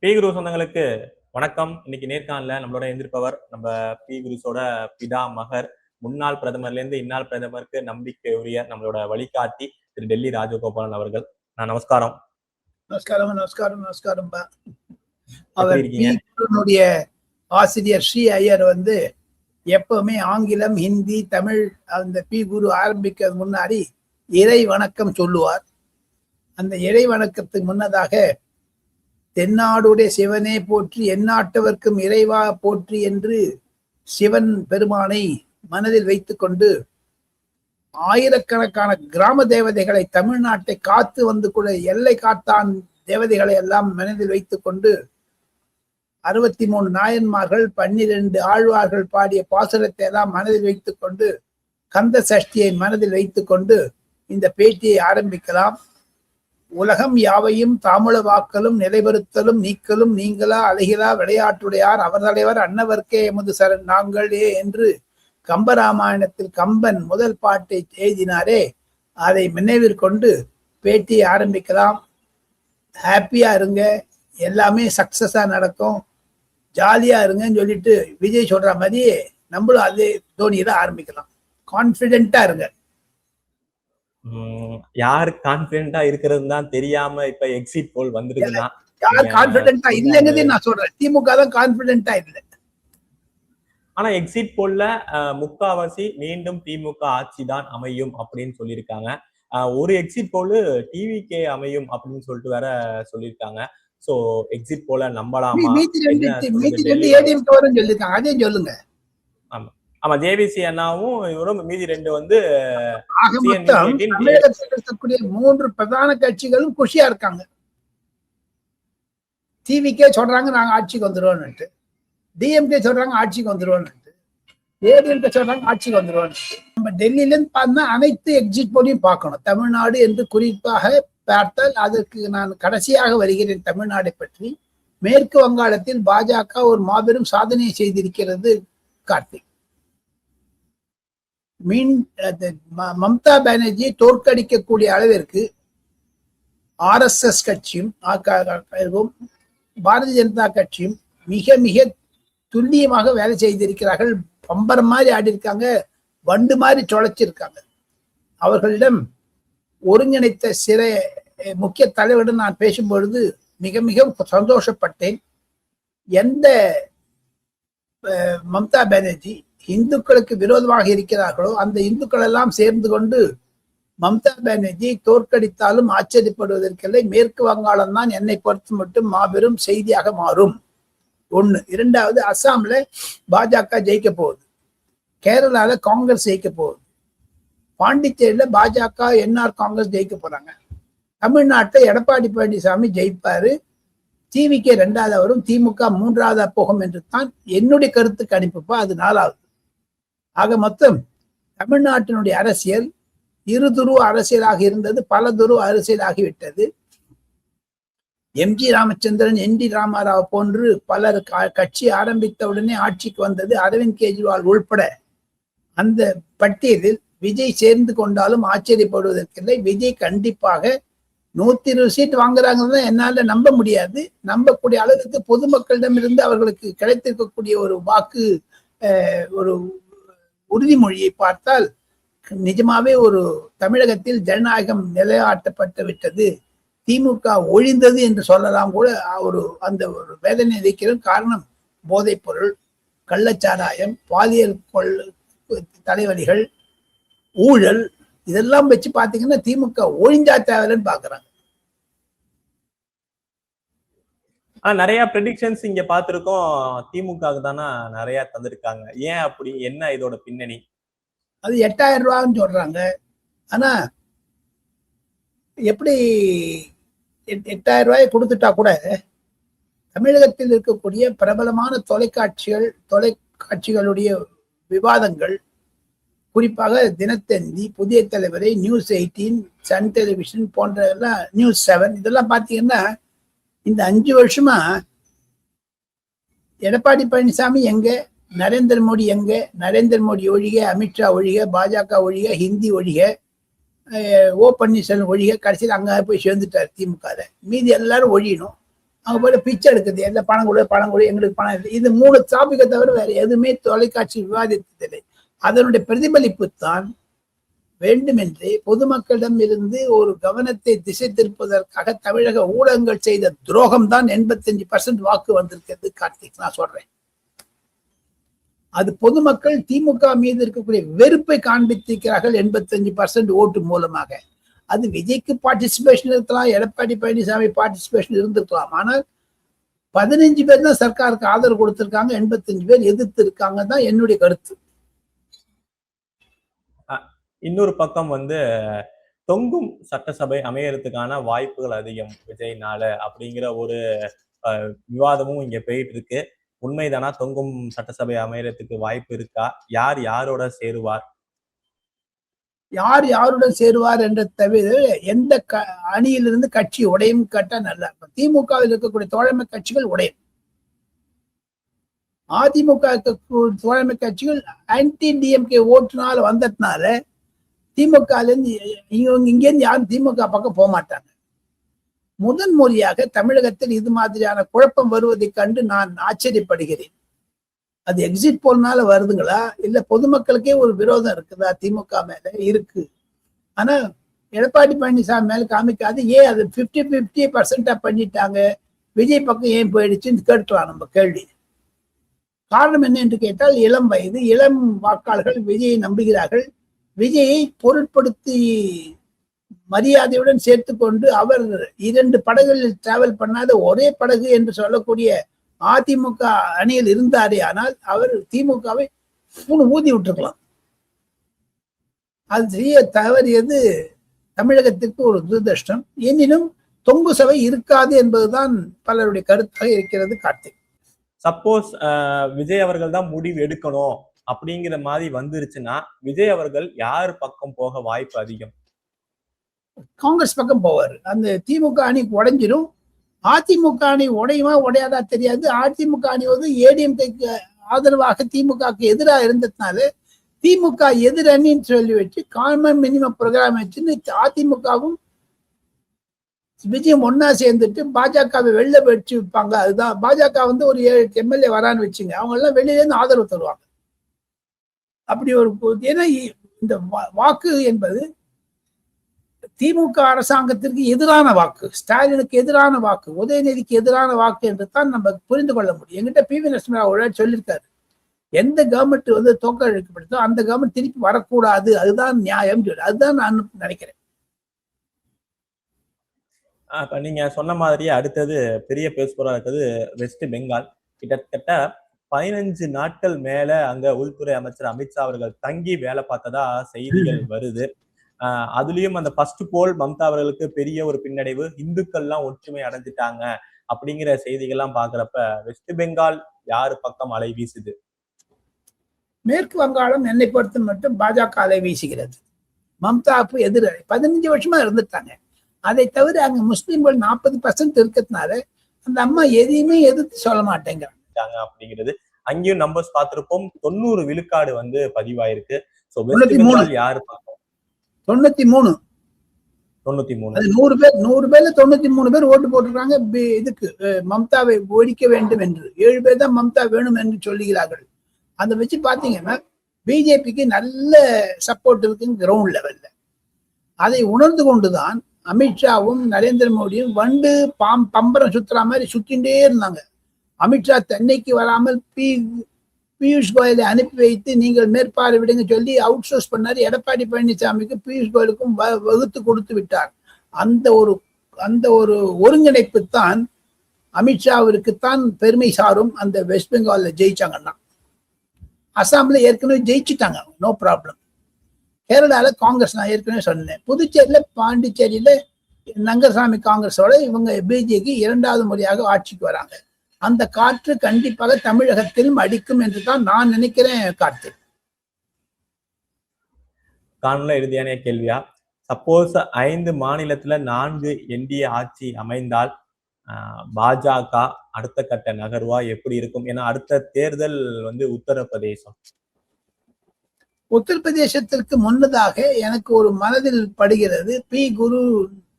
B குரு சொந்தங்களுக்கு வணக்கம். இன்னைக்கு நேர்காணல நம்மளோட எந்திருப்பவர் நம்ம பி குருஸோட பிதா மகர், முன்னாள் பிரதமர்ல இருந்து இந்நாள் பிரதமருக்கு நம்பிக்கை உரிய நம்மளோட வழிகாட்டி திரு டெல்லி ராஜகோபாலன் அவர்கள். நமஸ்காரம். நமஸ்காரம் நமஸ்காரம் நமஸ்காரம். அவர் பி ஆசிரியர் ஸ்ரீ ஐயர் எப்பவுமே ஆங்கிலம், ஹிந்தி, தமிழ் அந்த பி குரு ஆரம்பிக்க முன்னாடி இறை வணக்கம் சொல்லுவார். அந்த இறை வணக்கத்துக்கு முன்னதாக தென்னாடுடைய சிவனே போற்றி எந்நாட்டவர்க்கும் இறைவா போற்றி என்று சிவன் பெருமானை மனதில் வைத்துக் கொண்டு ஆயிரக்கணக்கான கிராம தேவதைகளை, தமிழ்நாட்டை காத்து வந்து கூட எல்லை காத்தான் தேவதைகளை எல்லாம் மனதில் வைத்துக் கொண்டு 63 நாயன்மார்கள் 12 ஆழ்வார்கள் பாடிய பாசுரத்தை எல்லாம் மனதில் வைத்துக் கொண்டு கந்த சஷ்டியை மனதில் வைத்துக் கொண்டு இந்த பேட்டியை ஆரம்பிக்கலாம். உலகம் யாவையும் தாமுல வாக்கலும் நிலைபெறுத்தலும் நீக்கலும் நீங்களா அழகிலா விளையாட்டுடையார் அவர் தலைவர் அன்னவர்க்கே எமது சரண் நாங்களே என்று கம்பராமாயணத்தில் கம்பன் முதல் பாட்டை எழுதினாரே, அதை நினைவிற்கொண்டு பேட்டியை ஆரம்பிக்கலாம். ஹாப்பியா இருங்க, எல்லாமே சக்சஸா நடக்கும், ஜாலியா இருங்கன்னு சொல்லிட்டு விஜய் சொல்ற மாதிரியே நம்மளும் அதே தோனியில ஆரம்பிக்கலாம். கான்பிடென்டா இருங்க. யாரு கான்பிடென்டா இருக்கிறது தான் தெரியாம இப்ப எக்ஸிட் போல் வந்துருக்குன்னா யார் கான்பிடென்டா இல்லைங்கிறதே நான் சொல்றேன். திமுக தான் கான்பிடென்டா இல்லை. ஆனா எக்ஸிட் போல்ல முக்காவாசி மீண்டும் திமுக ஆட்சி தான் அமையும் அப்படின்னு சொல்லியிருக்காங்க. ஒரு எக்ஸிட் போல் டிவிகே அமையும் அப்படின்னு சொல்லிட்டு வேற சொல்லியிருக்காங்க. சோ எக்ஸிட் போல நம்பலாமா? சொல்லுங்க. ஆமா, ஜேவிசி அண்ணாவும் இவரும் மீதி 2 இருக்கக்கூடிய 3 பிரதான கட்சிகளும் குஷியா இருக்காங்க. டிவிகே சொல்றாங்க நாங்க ஆட்சிக்கு வந்துருவோம், டிஎம்கே சொல்றாங்க ஆட்சிக்கு வந்துருவோம், ஏடிஎம்கே சொல்றாங்க ஆட்சிக்கு வந்துருவோம். நம்ம டெல்லியில இருந்து பார்த்தா அனைத்து எக்ஸிட் போலையும் பார்க்கணும். தமிழ்நாடு என்று குறிப்பாக பார்த்தால் அதற்கு நான் கடைசியாக வருகிறேன். தமிழ்நாடை பற்றி மேற்கு வங்காளத்தில் பாஜக ஒரு மாபெரும் சாதனையை செய்திருக்கிறது. கார்த்திக், மம்தா பானர்ஜி தோற்கடிக்கக்கூடிய அளவிற்கு RSS கட்சியும் பாரதிய ஜனதா கட்சியும் மிக மிக துல்லியமாக வேலை செய்திருக்கிறார்கள். பம்பர் மாதிரி ஆடி இருக்காங்க, வண்டு மாதிரி தொலைச்சிருக்காங்க. அவர்களிடம் ஒருங்கிணைத்த சில முக்கிய தலைவருடன் நான் பேசும்பொழுது மிக மிக சந்தோஷப்பட்டேன். எந்த மம்தா பானர்ஜி இந்துக்களுக்கு விரோதமாக இருக்கிறார்களோ அந்த இந்துக்கள் எல்லாம் சேர்ந்து கொண்டு மம்தா பானர்ஜியை தோற்கடித்தாலும் ஆச்சரியப்படுவதற்கில்லை. மேற்கு வங்காளம் தான் என்னை பொறுத்து மட்டும் மாபெரும் செய்தியாக மாறும். 1. 2வது, அசாம்ல பாஜக ஜெயிக்க போகுது, கேரளால காங்கிரஸ் ஜெயிக்க போகுது, பாண்டிச்சேரியில பாஜக என்ஆர் காங்கிரஸ் ஜெயிக்க போறாங்க, தமிழ்நாட்டில் எடப்பாடி பழனிசாமி ஜெயிப்பாரு, டிவிகே 2வது வரும், திமுக 3வது போகும் என்று தான் என்னுடைய கருத்து கணிப்புப்பா. அது 4வது. ஆக மொத்தம் தமிழ்நாட்டினுடைய அரசியல் இருதுருவ அரசியலாக இருந்தது, பல துருவ அரசியலாகிவிட்டது. எம்ஜி ராமச்சந்திரன், NT ராமாராவ் போன்று பலர் கட்சி ஆரம்பித்த உடனே ஆட்சிக்கு வந்தது. அரவிந்த் கெஜ்ரிவால் உள்பட அந்த பட்டியலில் விஜய் சேர்ந்து கொண்டாலும் ஆச்சரியப்படுவதற்கில்லை. விஜய் கண்டிப்பாக 120 சீட் வாங்குறாங்கன்னு என்னால நம்ப முடியாது. நம்பக்கூடிய அளவுக்கு பொதுமக்களிடமிருந்து அவர்களுக்கு கிடைத்திருக்கக்கூடிய ஒரு வாக்கு, ஒரு உறுதிமொழியை பார்த்தால் நிஜமாவே ஒரு தமிழகத்தில் ஜனநாயகம் நிலையாட்டப்பட்டு விட்டது, திமுக ஒழிந்தது என்று சொல்லலாம் கூட. அந்த ஒரு வேதனை இருக்கிற காரணம் போதைப் பொருள், கள்ளச்சாராயம், பாலியல் தலைவலிகள், ஊழல், இதெல்லாம் வச்சு பாத்தீங்கன்னா திமுக ஒழிஞ்சா தேவைன்னு பாக்குறாங்க. நிறைய ப்ரெடிக்ஷன்ஸ் இங்க பாத்துருக்கோம், திமுக தானே நிறைய தந்திருக்காங்க. ஏன் அப்படி? என்ன இதோட பின்னணி? அது 8000 ரூபான்னு சொல்றாங்க. ஆனா எப்படி 8000 ரூபாயை கொடுத்துட்டா கூட தமிழகத்தில் இருக்கக்கூடிய பிரபலமான தொலைக்காட்சிகளுடைய விவாதங்கள், குறிப்பாக தினத்தந்தி, புதிய தலைவரை, நியூஸ் 18, சன் டெலிவிஷன் போன்ற எல்லாம், நியூஸ் 7, இதெல்லாம் பாத்தீங்கன்னா இந்த 5 வருஷமா எடப்பாடி பழனிசாமி எங்க, நரேந்திர மோடி எங்க, நரேந்திர மோடி ஒழிக, அமித்ஷா ஒழிக, பாஜக ஒழிக, ஹிந்தி ஒழிக, ஓ பன்னீர்செல்வம் ஒழிக, கடைசியில் அங்க போய் சேர்ந்துட்டார் திமுக. மீதி எல்லாரும் ஒழியணும். அங்க போய் பிச்சை எடுக்குது, எல்லாம் பணம் கொடு எங்களுக்கு பணம் இல்லை. இது 3 டாபிக்கை தவிர வேற எதுவுமே தொலைக்காட்சி விவாதித்ததில்லை. அதனுடைய பிரதிபலிப்பு தான் வேண்டுமென்றே பொதுமக்களிடம் இருந்து ஒரு கவனத்தை திசை திருப்பதற்காக தமிழக ஊடகங்கள் செய்த துரோகம் தான் 85% வாக்கு வந்திருக்கிறது. கார்த்திக், நான் சொல்றேன். அது பொதுமக்கள் திமுக மீது இருக்கக்கூடிய வெறுப்பை காண்பித்திருக்கிறார்கள் 85% ஓட்டு மூலமாக. அது விஜய்க்கு பார்ட்டிசிபேஷன் இருக்கலாம், எடப்பாடி பழனிசாமி பார்ட்டிசிபேஷன் இருந்திருக்கலாம். ஆனால் 15 பேர் தான் சர்க்காருக்கு ஆதரவு கொடுத்திருக்காங்க, 85 பேர் எதிர்த்து இருக்காங்க தான் என்னுடைய கருத்து. இன்னொரு பக்கம் வந்து தொங்கும் சட்டசபை அமையறதுக்கான வாய்ப்புகள் அதிகம் விஜய்னால அப்படிங்கிற ஒரு விவாதமும் இங்க போயிட்டு இருக்கு. உண்மைதானா? தொங்கும் சட்டசபை அமையறதுக்கு வாய்ப்பு இருக்கா? யார் யாரோட சேருவார்? யார் யாருடன் சேருவார் என்ற தவிர எந்த அணியிலிருந்து கட்சி உடையும் கேட்டா நல்லா இருக்கும். திமுகவில் இருக்கக்கூடிய தோழமை கட்சிகள் உடையும். அதிமுக தோழமை கட்சிகள் ஆன்டி டிஎம்கே ஓட்டுனால வந்ததுனால திமுக இங்கேருந்து யாரும் திமுக பக்கம் போக மாட்டாங்க. முதன் முறையாக தமிழகத்தில் இது மாதிரியான குழப்பம் வருவதை கண்டு நான் ஆச்சரியப்படுகிறேன். அது எக்ஸிட் போல்னால வருதுங்களா, இல்ல பொதுமக்களுக்கே ஒரு விரோதம் இருக்குதா? திமுக மேல இருக்கு. ஆனா எடப்பாடி பழனிசாமி மேல காமிக்காது. ஏன் அது 50-50% பண்ணிட்டாங்க, விஜய் பக்கம் ஏன் போயிடுச்சுன்னு கேட்கலாம் நம்ம கேள்வி. காரணம் என்ன என்று கேட்டால், இளம் வயது இளம் வாக்காளர்கள் விஜயை நம்புகிறார்கள். விஜயை பொருட்படுத்தி மரியாதையுடன் சேர்த்து கொண்டு அவர் 2 படகுகளில் டிராவல் பண்ணாத ஒரே படகு என்று சொல்லக்கூடிய அதிமுக அணியில் இருந்தாரே, ஆனால் அவர் திமுகவை ஊதி விட்டுருக்கலாம். அது செய்ய தவறியது தமிழகத்திற்கு ஒரு துரதிருஷ்டம். எனினும் தொங்கு சபை இருக்காது என்பதுதான் பலருடைய கருத்தாக இருக்கிறது. கார்த்திக், சப்போஸ் விஜய் அவர்கள் தான் முடிவு எடுக்கணும் அப்படிங்கிற மாதிரி வந்துருச்சுன்னா விஜய் அவர்கள் யார் பக்கம் போக வாய்ப்பு அதிகம்? காங்கிரஸ் பக்கம் போவார். அந்த திமுக அணி உடைஞ்சிடும். அதிமுக அணி உடையுமா உடையாதா தெரியாது. அதிமுக அணி வந்து ஏடிஎம்கேக்கு ஆதரவாக திமுகக்கு எதிராக இருந்ததுனால திமுக எதிர் அணின்னு சொல்லி வச்சு காமன் மினிமம் ப்ரோக்ராம் வச்சுன்னு அதிமுகவும் விஜயம் ஒன்னா சேர்ந்துட்டு பாஜகவை வெளில வச்சு வைப்பாங்க. அதுதான் பாஜக வந்து ஒரு 7 எம்எல்ஏ வரான்னு வச்சுங்க, அவங்க எல்லாம் வெளியில இருந்து ஆதரவு தருவாங்க. அப்படி ஒரு, ஏன்னா இந்த வாக்கு என்பது திமுக அரசாங்கத்திற்கு எதிரான வாக்கு, ஸ்டாலினுக்கு எதிரான வாக்கு, உதயநிதிக்கு எதிரான வாக்கு என்று தான் நம்ம புரிந்து கொள்ள முடியும். என்கிட்ட PV நரசிம்மராவ் சொல்லியிருக்காரு, எந்த கவர்மெண்ட் வந்து தோற்கடிக்கப்படுதோ அந்த கவர்மெண்ட் திருப்பி வரக்கூடாது, அதுதான் நியாயம். அதுதான் நான் நினைக்கிறேன். நீங்க சொன்ன மாதிரியே அடுத்தது பெரிய பேசுபொருளா இருக்கிறது வெஸ்ட் பெங்கால். கிட்டத்தட்ட 15 நாட்கள் மேல அங்க உள்துறை அமைச்சர் அமித்ஷா அவர்கள் தங்கி வேலை பார்த்ததா செய்திகள் வருது. அதுலயும் அந்த ஃபர்ஸ்ட் போல் மம்தா அவர்களுக்கு பெரிய ஒரு பின்னடைவு, இந்துக்கள்லாம் ஒற்றுமை அடைஞ்சிட்டாங்க அப்படிங்கிற செய்திகள்லாம் பாக்குறப்ப வெஸ்ட் பெங்கால் யாரு பக்கம் அலை வீசுது? மேற்கு வங்காளம் என்னை பொறுத்து மட்டும் பாஜக அலை வீசுகிறது. மம்தாவுக்கு எதிர 15 வருஷமா இருந்துட்டாங்க. அதை தவிர அங்க முஸ்லிம்கள் 40% இருக்கிறதுனால அந்த அம்மா எதையுமே எதிர்த்து சொல்ல மாட்டேங்கிறாங்க அப்படிங்கிறது. அங்கேயும் நம்பர்ஸ் பார்த்திருப்போம், 90 விழுக்காடு வந்து பதிவாயிருக்கு. சோ வெஸ்ட் பெங்கால் யாரு பக்கம்? 93 அது 100 பேர்ல 93 பேர் ஓட்டு போட்டிருக்காங்க இதுக்கு, மம்தாவை ஒழிக்க வேண்டும் என்று. 7 பேர் தான் மம்தா வேணும் என்று சொல்லுகிறார்கள். அதை வச்சு பாத்தீங்கன்னா பிஜேபிக்கு நல்ல சப்போர்ட் இருக்கு கிரவுண்ட் லெவல்ல. அதை உணர்ந்து கொண்டுதான் அமித்ஷாவும் நரேந்திர மோடியும் வண்டு பம்பரம் சுத்துற மாதிரி சுத்தின்றே இருந்தாங்க. அமித்ஷா தென்னைக்கு வராமல் பியூஷ் கோயலை அனுப்பி வைத்து நீங்கள் மேற்பார்வையிடுங்க சொல்லி அவுட் சோர்ஸ் பண்ணாரு. எடப்பாடி பழனிசாமிக்கு பியூஷ் கோயலுக்கும் வகுத்து கொடுத்து விட்டார். அந்த ஒரு ஒருங்கிணைப்பு தான் அமித்ஷாவிற்குத்தான் பெருமை சாரும். அந்த வெஸ்ட் பெங்கால்ல ஜெயிச்சாங்கன்னா, அசாம்ல ஏற்கனவே ஜெயிச்சுட்டாங்க, நோ ப்ராப்ளம். கேரளால காங்கிரஸ், நான் ஏற்கனவே சொன்னேன். புதுச்சேரியில பாண்டிச்சேரியில ரங்கசாமி காங்கிரஸோட இவங்க பிஜேபி 2வது முறையாக ஆட்சிக்கு வராங்க. அந்த காற்று கண்டிப்பாக தமிழகத்திலும் அடிக்கும் என்று தான் நான் நினைக்கிறேன். கார்த்திக், காணொலி இறுதியான கேள்வியா, சப்போஸ் 5 மாநிலத்துல 4 என்டிஏ ஆட்சி அமைந்தால் பாஜக அடுத்த கட்ட நகர்வா எப்படி இருக்கும்? ஏன்னா அடுத்த தேர்தல் வந்து உத்தரப்பிரதேசத்திற்கு முன்னதாக எனக்கு ஒரு மனதில் படுகிறது, பி குரு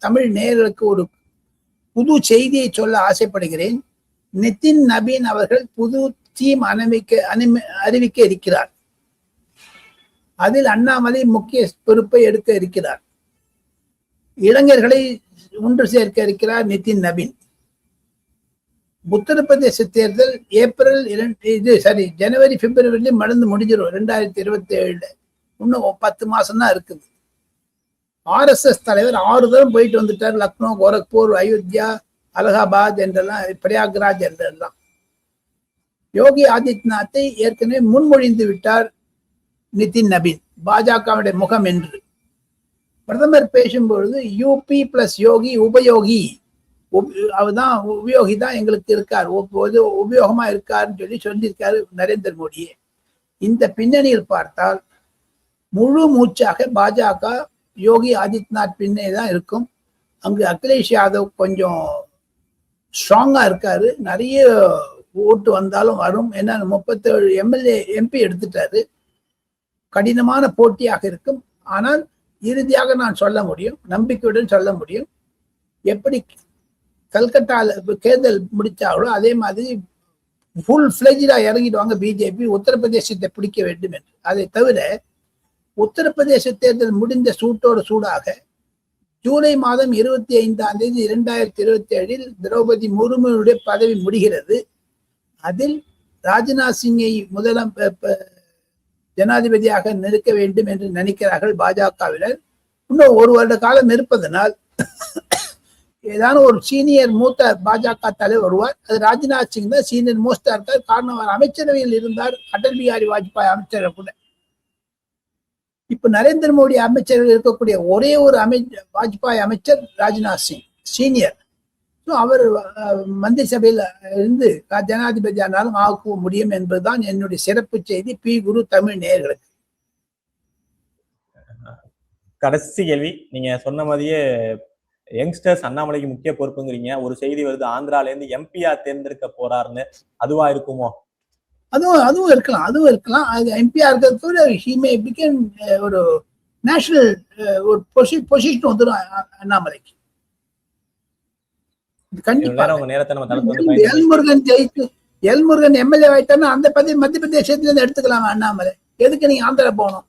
தமிழ் நேயர்களுக்கு ஒரு புது செய்தியை சொல்ல ஆசைப்படுகிறேன். நிதின் நபீன் அவர்கள் புது டீம் அறிவிக்க இருக்கிறார். அதில் அண்ணாமலை முக்கிய பொறுப்பை எடுக்க இருக்கிறார். இளைஞர்களை ஒன்று சேர்க்க இருக்கிறார் நிதின் நபீன். உத்தரப்பிரதேச தேர்தல் ஜனவரி பிப்ரவரியில மறந்து முடிஞ்சிடும். 2027 இன்னும் 10 மாசம் தான் இருக்குது. RSS தலைவர் 6 தரம் போயிட்டு வந்துட்டார். லக்னோ, கோரக்பூர், அயோத்தியா, அலகாபாத் என்றெல்லாம், பிரயாக்ராஜ் என்றெல்லாம். யோகி ஆதித்யநாத்தை ஏற்கனவே முன்மொழிந்து விட்டார் நிதின் நபீன், பாஜகவுடைய முகம் என்று. பிரதமர் பேசும்பொழுது யூபி பிளஸ் யோகி உபயோகி, அவர்தான் உபயோகி தான் எங்களுக்கு இருக்கார், உபயோகமா இருக்காருன்னு சொல்லியிருக்காரு நரேந்திர மோடியே. இந்த பின்னணியில் பார்த்தால் முழு மூச்சாக பாஜக யோகி ஆதித்யநாத் பின்னே தான் இருக்கும். அங்கு அகிலேஷ் யாதவ் கொஞ்சம் ஸ்ட்ராங்கா இருக்காரு. நிறைய ஓட்டு வந்தாலும் வரும். ஏன்னா 37 MP எடுத்துட்டாரு. கடினமான போட்டியாக இருக்கும். ஆனால் இறுதியாக நான் சொல்ல முடியும், நம்பிக்கையுடன் சொல்ல முடியும், எப்படி கல்கட்டால தேர்தல் முடிச்சாங்களோ அதே மாதிரி ஃபுல் ஃபிளெஜ்டா இறங்கிடுவாங்க பிஜேபி, உத்தரப்பிரதேசத்தை பிடிக்க வேண்டும் என்று. அதை தவிர உத்தரப்பிரதேச தேர்தல் முடிந்த சூட்டோடு சூடாக ஜூலை மாதம் 25ஆம் தேதி 2027 திரௌபதி முர்முடைய பதவி முடிகிறது. அதில் ராஜ்நாத் சிங்கை ஜனாதிபதியாக நிற்க வேண்டும் என்று நினைக்கிறார்கள் பாஜகவினர். இன்னும் 1 வருட காலம் இருப்பதனால் ஏதான ஒரு சீனியர் மூத்த பாஜக தலைவர் வருவார். அது ராஜ்நாத் சிங் தான் சீனியர் மோஸ்டா இருக்கார். காரணம் அவர் அமைச்சரவையில் இருந்தார், அடல் பிஹாரி வாஜ்பாய் அமைச்சர் கூட. இப்ப நரேந்திர மோடி அமைச்சர்கள் இருக்கக்கூடிய ஒரே ஒரு வாஜ்பாய் அமைச்சர் ராஜ்நாத் சிங் சீனியர். அவர் மந்திரி சபையில் இருந்து ஜனாதிபதி ஆனாலும் ஆக்க முடியும் என்பதுதான் என்னுடைய சிறப்பு செய்தி பி குரு தமிழ் நேயர்களுக்கு. கடைசி கேள்வி, நீங்க சொன்ன மாதிரியே யங்ஸ்டர்ஸ் அண்ணாமலைக்கு முக்கிய பொறுப்புங்கிறீங்க. ஒரு செய்தி வருது, ஆந்திரால இருந்து எம்பியா தேர்ந்தெடுக்க போறாருன்னு. அதுவா இருக்குமோ? அதுவும் இருக்கலாம். அது எம்பியா இருக்கிறது ஒரு நேஷனல் ஒரு பொசிஷன் வந்துடும் அண்ணாமலைக்கு. எல்முருகன் எம்எல்ஏ ஆயிட்டாருன்னா அந்த பதவி மத்திய பிரதேசத்துல இருந்து எடுத்துக்கலாம் அண்ணாமலை. எதுக்கு நீங்க ஆந்திரா போகணும்?